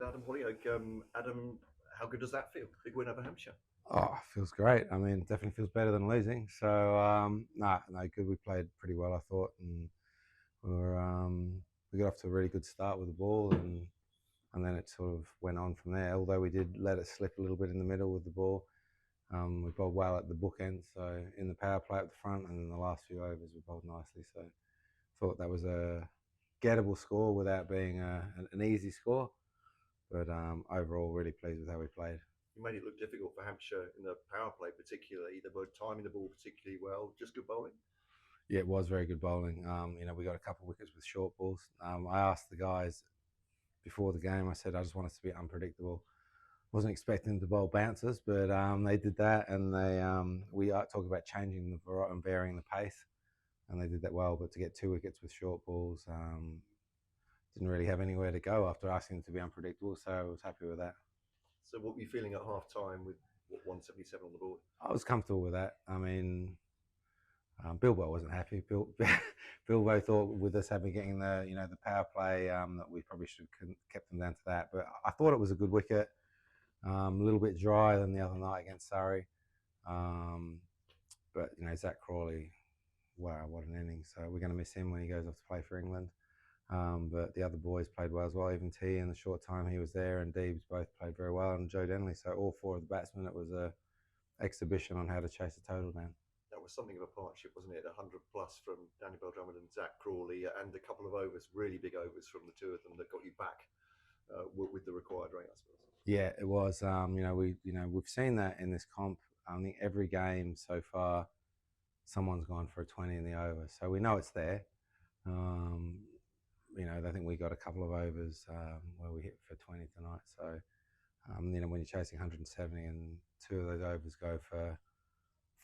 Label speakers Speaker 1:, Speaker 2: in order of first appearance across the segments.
Speaker 1: Adam Hollioake. Adam, how good does that feel? Big win over Hampshire.
Speaker 2: Oh, feels great. I mean, definitely feels better than losing. So, no, good. We played pretty well, I thought, and we were we got off to a really good start with the ball, and then it sort of went on from there. Although we did let it slip a little bit in the middle with the ball, we bowled well at the bookend. So in the power play at the front, and in the last few overs, we bowled nicely. So, thought that was a gettable score without being an easy score. But overall, really pleased with how we played.
Speaker 1: You made it look difficult for Hampshire in the power play, particularly. They were timing the ball particularly well. Just good bowling.
Speaker 2: Yeah, it was very good bowling. We got a couple of wickets with short balls. I asked the guys before the game. I said I just want us to be unpredictable. Wasn't expecting them to bowl bouncers, but they did that, and we talk about changing the variety and varying the pace, and they did that well. But to get 2 wickets with short balls, didn't really have anywhere to go after asking them to be unpredictable. So I was happy with that.
Speaker 1: So, what were you feeling at half time with 177 on the board?
Speaker 2: I was comfortable with that. I mean, Bilbo wasn't happy. Bilbo thought with us having getting the power play that we probably should have kept them down to that. But I thought it was a good wicket, a little bit drier than the other night against Surrey. But Zack Crawley, wow, what an inning! So we're going to miss him when he goes off to play for England. But the other boys played well as well. Even T in the short time he was there, and Deebs both played very well, and Joe Denley. So all four of the batsmen, it was a exhibition on how to chase the total down.
Speaker 1: That was something of a partnership, wasn't it? 100 plus from Daniel Drummond and Zack Crawley, and a couple of overs, really big overs from the two of them that got you back with the required rate, I suppose.
Speaker 2: Yeah, it was. We've seen that in this comp. I think every game so far, someone's gone for a 20 in the over, so we know it's there. I think we got a couple of overs where we hit for 20 tonight. So, when you're chasing 170 and two of those overs go for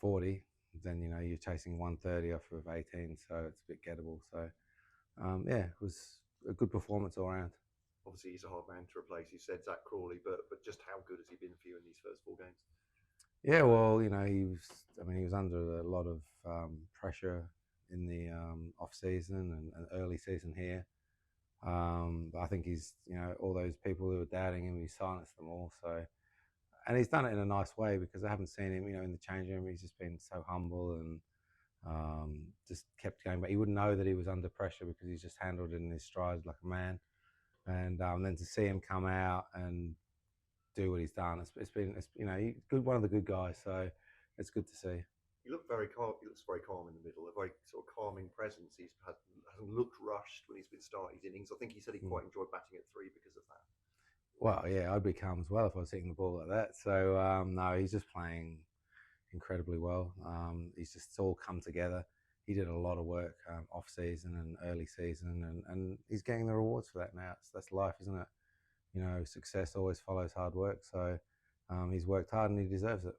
Speaker 2: 40, then you're chasing 130 off of 18, so it's a bit gettable. So, it was a good performance all around.
Speaker 1: Obviously, he's a hard man to replace. You said Zack Crawley, but just how good has he been for you in these first four games?
Speaker 2: Yeah, well, he was under a lot of pressure in the off season and early season here. But I think all those people who were doubting him, he silenced them all. So, and he's done it in a nice way because I haven't seen him, in the change room. He's just been so humble and just kept going. But he wouldn't know that he was under pressure because he's just handled it in his stride like a man. And then to see him come out and do what he's done, it's been one of the good guys. So it's good to see.
Speaker 1: He looked very calm. He looks very calm in the middle, a very sort of calming presence. Hasn't looked rushed when he's been starting his innings. I think he said he quite enjoyed batting at three because of that.
Speaker 2: Well, yeah, I'd be calm as well if I was hitting the ball like that. So no, he's just playing incredibly well. He's just all come together. He did a lot of work off season and early season, and he's getting the rewards for that now. That's life, isn't it? Success always follows hard work. So he's worked hard and he deserves it.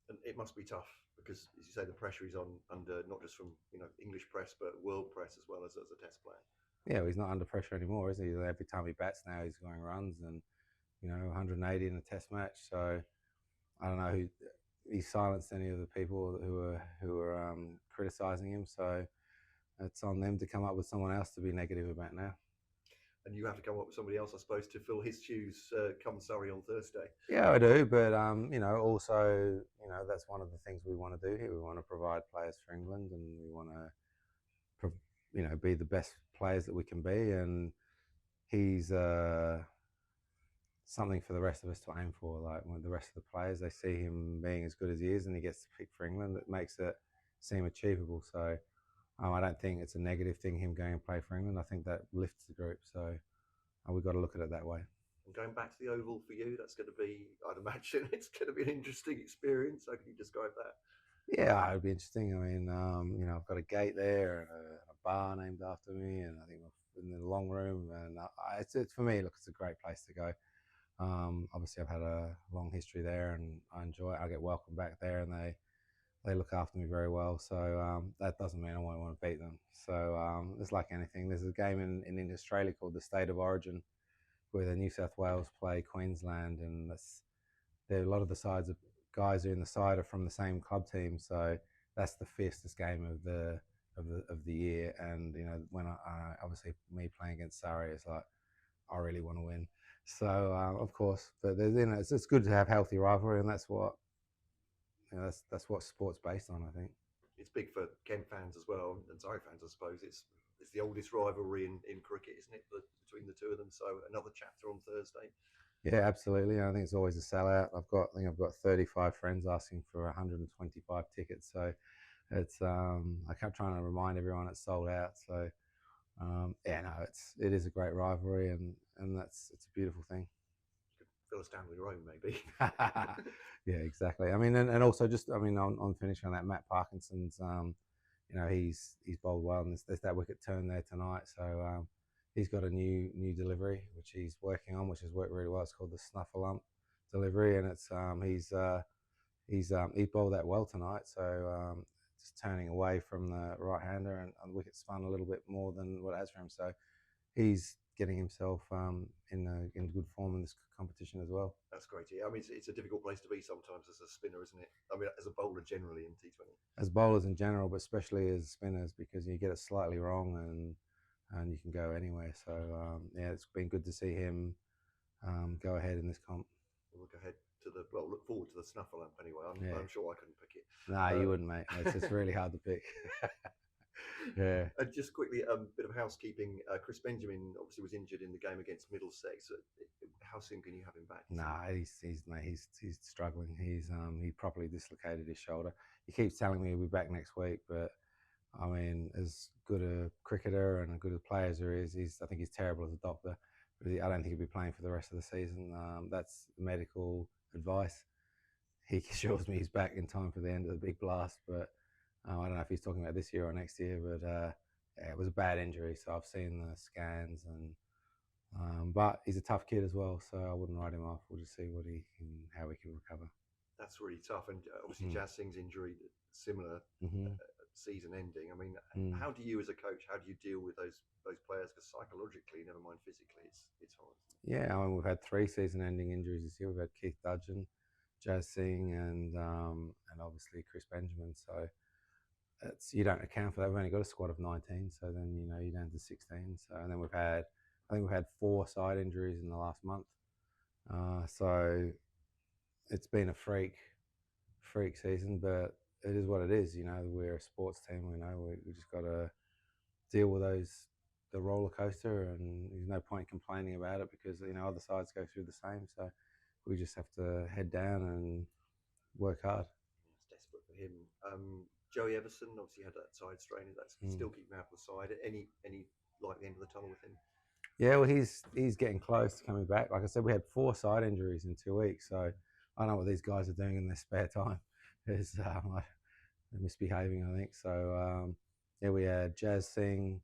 Speaker 1: And it must be tough because, as you say, the pressure he's on under not just from English press but world press as well as a Test player.
Speaker 2: Yeah, well, he's not under pressure anymore, is he? Every time he bats now, he's going runs and 180 in a Test match. So I don't know who he silenced any of the people who were criticising him. So it's on them to come up with someone else to be negative about now.
Speaker 1: And you have to come up with somebody else, I suppose, to fill his shoes come Surrey on Thursday.
Speaker 2: Yeah, I do, but also, that's one of the things we want to do here. We want to provide players for England, and we want to, be the best players that we can be. And he's something for the rest of us to aim for. Like when the rest of the players, they see him being as good as he is, and he gets to pick for England. It makes it seem achievable. So. I don't think it's a negative thing, him going and play for England. I think that lifts the group. So we've got to look at it that way.
Speaker 1: And going back to the Oval for you, that's going to be, I'd imagine, it's going to be an interesting experience. How can you describe that?
Speaker 2: Yeah, it'd be interesting. I mean, I've got a gate there and a bar named after me, and I think we're in the long room. And it's for me, look, it's a great place to go. Obviously, I've had a long history there, and I enjoy it. I get welcomed back there, and they look after me very well. So that doesn't mean I won't want to beat them. So it's like anything. There's a game in Australia called the State of Origin, where the New South Wales play Queensland, and there are a lot of the sides of guys who are in the side are from the same club team. So that's the fiercest game of the year. And when I obviously me playing against Surrey, it's like I really want to win. So of course, but there's, it's good to have healthy rivalry, and that's what that's what sport's based on, I think.
Speaker 1: It's big for Kent fans as well, and Surrey fans, I suppose. It's the oldest rivalry in cricket, isn't it? Between the two of them. So another chapter on Thursday.
Speaker 2: Yeah, absolutely. I think it's always a sellout. I think I've got 35 friends asking for 125 tickets. So it's I kept trying to remind everyone it's sold out. So yeah, no, it is a great rivalry, and it's a beautiful thing.
Speaker 1: Fill a stand with your own, maybe.
Speaker 2: Yeah, exactly. I mean, and also just, I mean, on finishing on that, Matt Parkinson's, he's bowled well, and there's that wicket turn there tonight. So he's got a new delivery which he's working on, which has worked really well. It's called the Snuffle delivery, and it's he's bowled that well tonight. So just turning away from the right hander, and the wicket spun a little bit more than what it has for him. So he's getting himself in good form in this competition as well.
Speaker 1: That's great. Yeah, I mean, it's a difficult place to be sometimes as a spinner, isn't it? I mean, as a bowler generally in T20.
Speaker 2: As bowlers in general, but especially as spinners, because you get it slightly wrong and you can go anywhere. So yeah, it's been good to see him go ahead in this comp.
Speaker 1: We'll look ahead to look forward to the Snuffle Lamp anyway. I'm sure I couldn't pick it.
Speaker 2: Nah, you wouldn't, mate. It's really hard to pick. Yeah.
Speaker 1: And just quickly, a bit of housekeeping. Chris Benjamin obviously was injured in the game against Middlesex. How soon can you have him back?
Speaker 2: Nah, he's struggling. He properly dislocated his shoulder. He keeps telling me he'll be back next week, but I mean, as good a cricketer and as good a player as there is, I think he's terrible as a doctor. I don't think he'll be playing for the rest of the season. That's medical advice. He assures me he's back in time for the end of the big blast, but I don't know if he's talking about this year or next year. But yeah, it was a bad injury, so I've seen the scans, and but he's a tough kid as well, so I wouldn't write him off. We'll just see how he can recover.
Speaker 1: That's really tough, and obviously Jazz Singh's injury similar. Season ending. I mean, how do you as a coach, how do you deal with those players? Because psychologically, never mind physically, it's hard.
Speaker 2: Yeah, I mean, we've had 3 season-ending injuries this year. We've had Keith Dudgeon, Jazz Singh, and obviously Chris Benjamin. So you don't account for that. We've only got a squad of 19, so then you're down to 16. So and then I think we've had 4 side injuries in the last month. So it's been a freak season, but it is what it is. We're a sports team. We just got to deal with the roller coaster, and there's no point complaining about it because other sides go through the same. So we just have to head down and work hard.
Speaker 1: It's desperate for him. Joey Everson obviously had that side strain. That's still keeping him out of the side. Any light at the end of the tunnel with him?
Speaker 2: Yeah, well, he's getting close to coming back. Like I said, we had 4 side injuries in 2 weeks, so I don't know what these guys are doing in their spare time. They're misbehaving, I think. So yeah, we had Jazz Singh,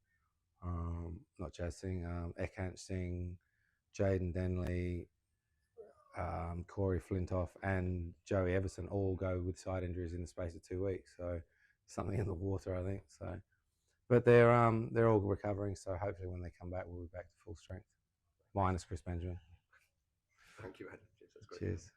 Speaker 2: Ekant Singh, Jaden Denley, Corey Flintoff, and Joey Everson all go with side injuries in the space of 2 weeks. So something in the water, I think. So, but they're all recovering. So hopefully, when they come back, we'll be back to full strength, minus Chris Benjamin.
Speaker 1: Thank you, Adam. That's great.
Speaker 2: Cheers.